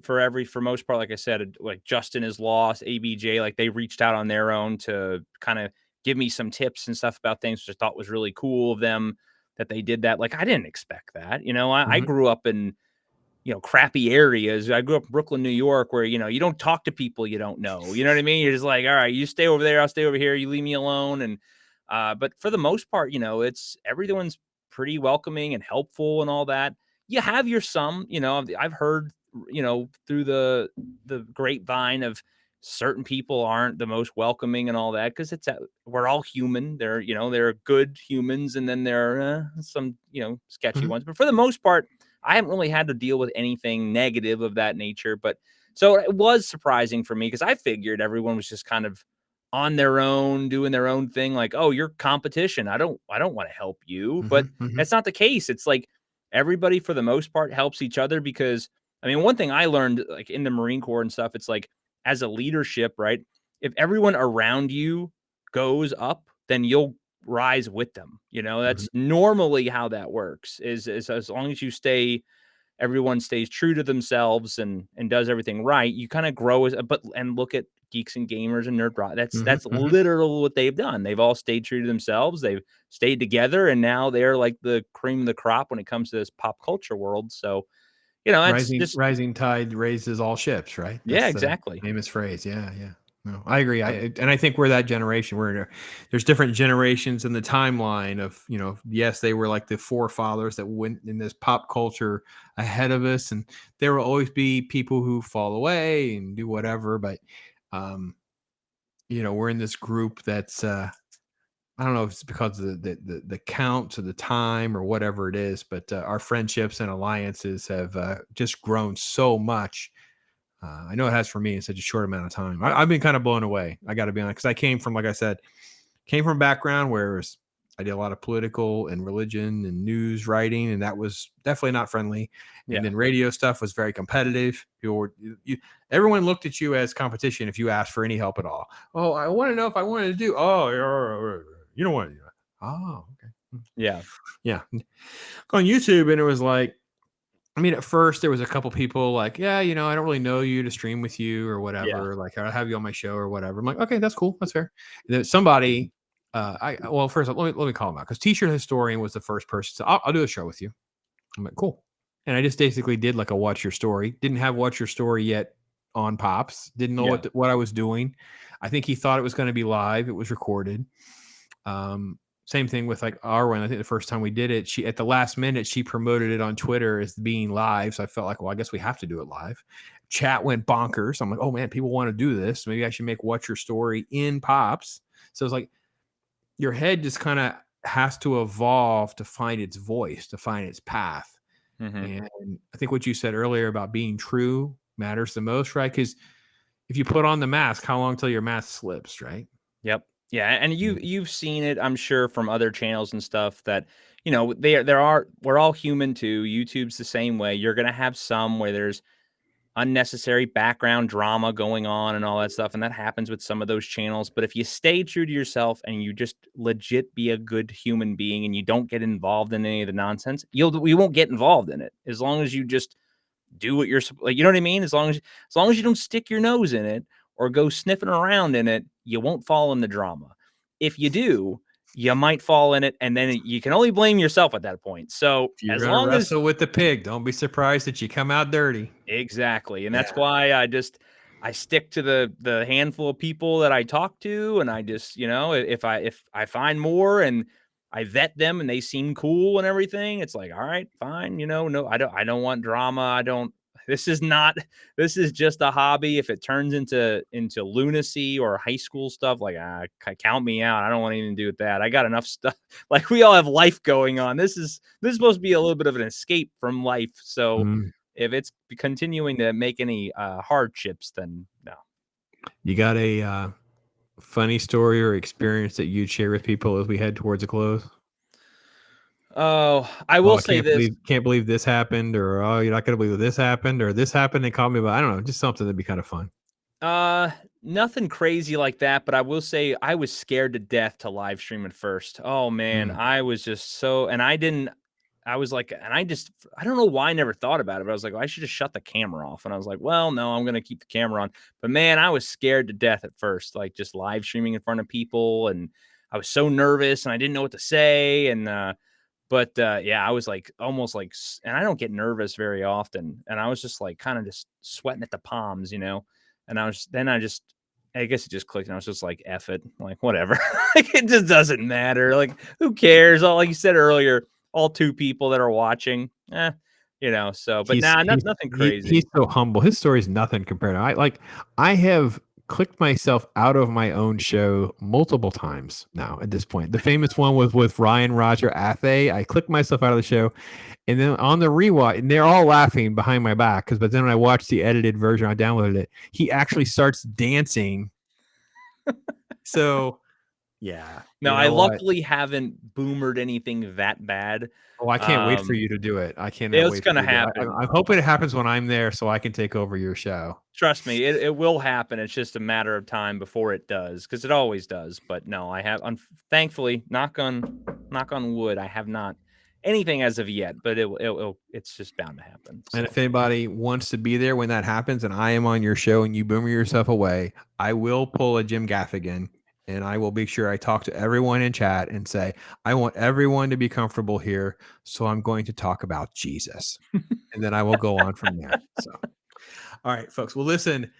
for most part, like I said, like Justin is lost, ABJ, like they reached out on their own to kind of give me some tips and stuff about things, which I thought was really cool of them that they did that. Like I didn't expect that. I Mhm, grew up in crappy areas. I grew up in Brooklyn, New York, where, you don't talk to people you don't know. You know what I mean? You're just like, all right, you stay over there, I'll stay over here, you leave me alone. And but for the most part, it's everyone's pretty welcoming and helpful and all that. You have your some, I've heard, through the grapevine of certain people aren't the most welcoming and all that because we're all human. They're good humans, and then there are some sketchy mhm, ones. But for the most part, I haven't really had to deal with anything negative of that nature, but so it was surprising for me because I figured everyone was just kind of on their own, doing their own thing. Like, oh, you're competition. I don't want to help you, but mhm, mhm, that's not the case. It's like everybody for the most part helps each other because I mean, one thing I learned like in the Marine Corps and stuff, it's like as a leadership, right? If everyone around you goes up, then you'll rise with them. mhm, That's normally how that works is as long as everyone stays true to themselves and does everything right, you kind of grow and look at geeks and gamers and nerd rock. That's mhm, that's mhm. literally what they've done. They've all stayed true to themselves. They've stayed together and now they're like the cream of the crop when it comes to this pop culture world. So That's just Rising tide raises all ships, right? yeah, That's the exactly. famous phrase. Yeah, yeah. No, I agree. I think we're that generation. There's different generations in the timeline of, yes, they were like the forefathers that went in this pop culture ahead of us, and there will always be people who fall away and do whatever. But, um, we're in this group that's I don't know if it's because of the counts or the time or whatever it is, but our friendships and alliances have just grown so much. I know it has for me in such a short amount of time. I've been kind of blown away. I got to be honest, because I came from, like I said, came from a background where I did a lot of political and religion and news writing, and that was definitely not friendly. And Yeah. then radio stuff was very competitive. Everyone looked at you as competition if you asked for any help at all. Oh, I want to know if I wanted to do. Oh, you don't want to do that. Oh, okay. Yeah. Yeah. On YouTube, and it was like, I mean, at first there was a couple people like, yeah, I don't really know you to stream with you or Yeah. whatever. Like, I'll have you on my show or whatever. I'm like, okay, that's cool, that's fair. And then somebody, well, first let me call him out because T-shirt Historian was the first person. So I'll do a show with you. I'm like, cool. And I just basically did like a watch your story. Didn't have watch your story yet on Pops. Didn't know Yeah. what I was doing. I think he thought it was going to be live. It was recorded. Same thing with like Arwen. I think the first time we did it, she at the last minute she promoted it on Twitter as being live. So I felt like, well, I guess we have to do it live. Chat went bonkers. I'm like, oh man, people want to do this. Maybe I should make What's Your Story in Pops. So it's like your head just kind of has to evolve to find its voice, to find its path. Hmm. And I think what you said earlier about being true matters the most, right? Because if you put on the mask, how long till your mask slips, right? Yep. Yeah, and you've seen it, I'm sure, from other channels and stuff that, there are we're all human too. YouTube's the same way. You're gonna have some where there's unnecessary background drama going on and all that stuff, and that happens with some of those channels. But if you stay true to yourself and you just legit be a good human being and you don't get involved in any of the nonsense, you won't get involved in it as long as you just do what you're like, you know what I mean? As long as you don't stick your nose in it or go sniffing around in it, you won't fall in the drama. If you do, you might fall in it, and then you can only blame yourself at that point. So If you're as gonna long as wrestle with the pig, don't be surprised that you come out dirty. exactly, and that's Yeah. why I stick to the handful of people that I talk to, and I just, if I find more and I vet them and they seem cool and everything, it's like, all right, fine, no, I don't want drama. I don't this is not this is just a hobby. If it turns into lunacy or high school stuff, like count me out. I don't want anything to do with that. I got enough stuff. Like we all have life going on. This is supposed to be a little bit of an escape from life. So Mm. if it's continuing to make any hardships, then no. You got a funny story or experience that you'd share with people as we head towards a close? Oh, I Oh, will I say can't this. believe this happened, or oh, you're not gonna believe this happened, or this happened. They called me about. I don't know, just something that'd be kind of fun. Uh, Nothing crazy like that, but I will say I was scared to death to live stream at first. Oh man, Mm. I was just so, and I didn't. I was like, and I don't know why I never thought about it, but I was like, well, I should just shut the camera off. And I was like, well, no, I'm gonna keep the camera on. But man, I was scared to death at first, like just live streaming in front of people, and I was so nervous and I didn't know what to say, and but, yeah, I was, like, almost, like and I don't get nervous very often, and I was just, like, kinda just sweating at the palms, and I guess it just clicked, and I was just like, "F it," like, "Whatever." Like, it just doesn't matter, like, who cares? All like you said earlier, all 2 people that are watching, so but He's nah, he's nothing he's crazy. so humble. His story is nothing compared to I have clicked myself out of my own show multiple times now at this point. The famous one was with Ryan Roger Athay. I clicked myself out of the show, and then on the rewatch, and they're all laughing behind my back but then when I watched the edited version, I downloaded it. He actually starts dancing. So yeah, No, you I know what? luckily haven't boomered anything that bad. Oh, I can't wait for Um, you to do it. I cannot it's wait for gonna you to do it. happen. I'm hoping it happens when I'm there so I can take over your show. Trust me, it will happen. It's just a matter of time before it does, because it always does. But no, I have thankfully, knock on wood, I have not anything as of yet, but it's just bound to happen. And So if anybody wants to be there when that happens and I am on your show and you boomer yourself away, I will pull a Jim Gaffigan and I will be sure I talk to everyone in chat and say, I want everyone to be comfortable here. So I'm going to talk about Jesus. And then I will go on from there. So, all right, folks. Well, listen,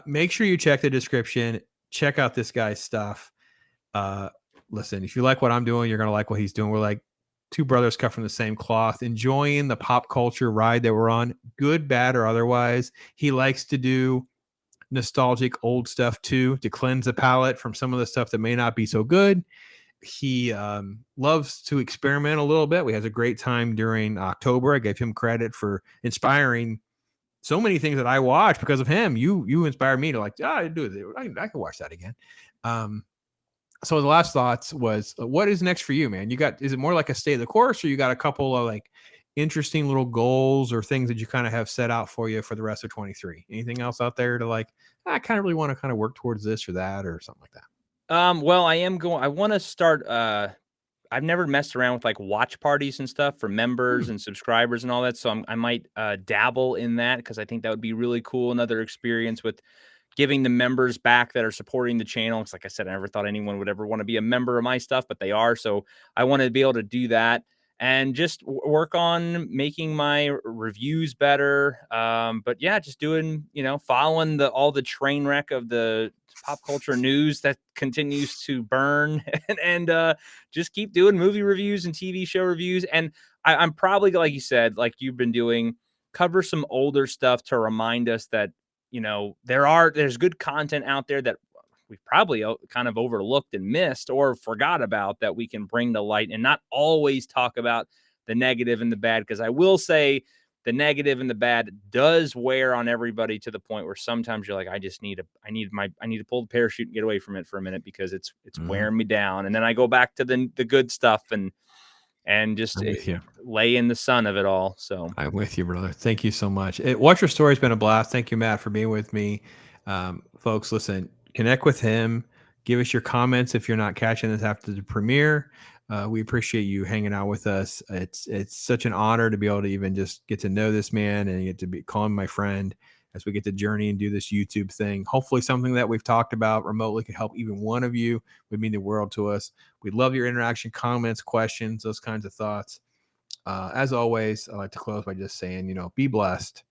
make sure you check the description, check out this guy's stuff. Uh, Listen, if you like what I'm doing, you're going to like what he's doing. We're like two brothers cut from the same cloth, enjoying the pop culture ride that we're on, good, bad, or otherwise. He likes to do nostalgic old stuff too to cleanse the palate from some of the stuff that may not be so good. He loves to experiment a little bit. We had a great time during October. I gave him credit for inspiring so many things that I watched because of him. You inspired me to like, I do it. I can watch that again. So the last thoughts was, what is next for you, man? Is it more like a stay the course, or you got a couple of like interesting little goals or things that you kind of have set out for you for the rest of 23? Anything else out there to like, I kind of really want to kind of work towards this or that or something like that? Well, I want to start, I've never messed around with like watch parties and stuff for members Hmm. and subscribers and all that. So I might dabble in that because I think that would be really cool. Another experience with giving the members back that are supporting the channel. It's like I said, I never thought anyone would ever want to be a member of my stuff, but they are. So I want to be able to do that and just work on making my reviews better. But yeah, just doing, following all the train wreck of the pop culture news that continues to burn and just keep doing movie reviews and TV show reviews. And I'm probably, like you said, like you've been doing, cover some older stuff to remind us that there's good content out there that we've probably kind of overlooked and missed or forgot about that we can bring to light and not always talk about the negative and the bad. Because I will say the negative and the bad does wear on everybody to the point where sometimes you're like, I need to pull the parachute and get away from it for a minute because it's Mhm. wearing me down. And then I go back to the good stuff and just I'm with you. lay in the sun of it all. So I'm with you, brother. Thank you so much. Watch Your Story's been a blast. Thank you, Matt, for being with me. Folks, listen, connect with him. Give us your comments if you're not catching this after the premiere. We appreciate you hanging out with us. It's such an honor to be able to even just get to know this man and get to call him my friend as we get to journey and do this YouTube thing. Hopefully, something that we've talked about remotely could help even one of you. Would mean the world to us. We'd love your interaction, comments, questions, those kinds of thoughts. As always, I like to close by just saying, be blessed.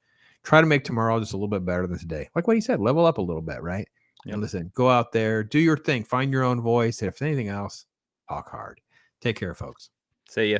Try to make tomorrow just a little bit better than today. Like what he said, level up a little bit, right? yep. And listen, go out there, do your thing, find your own voice. And if anything else, talk hard. Take care, folks. See ya.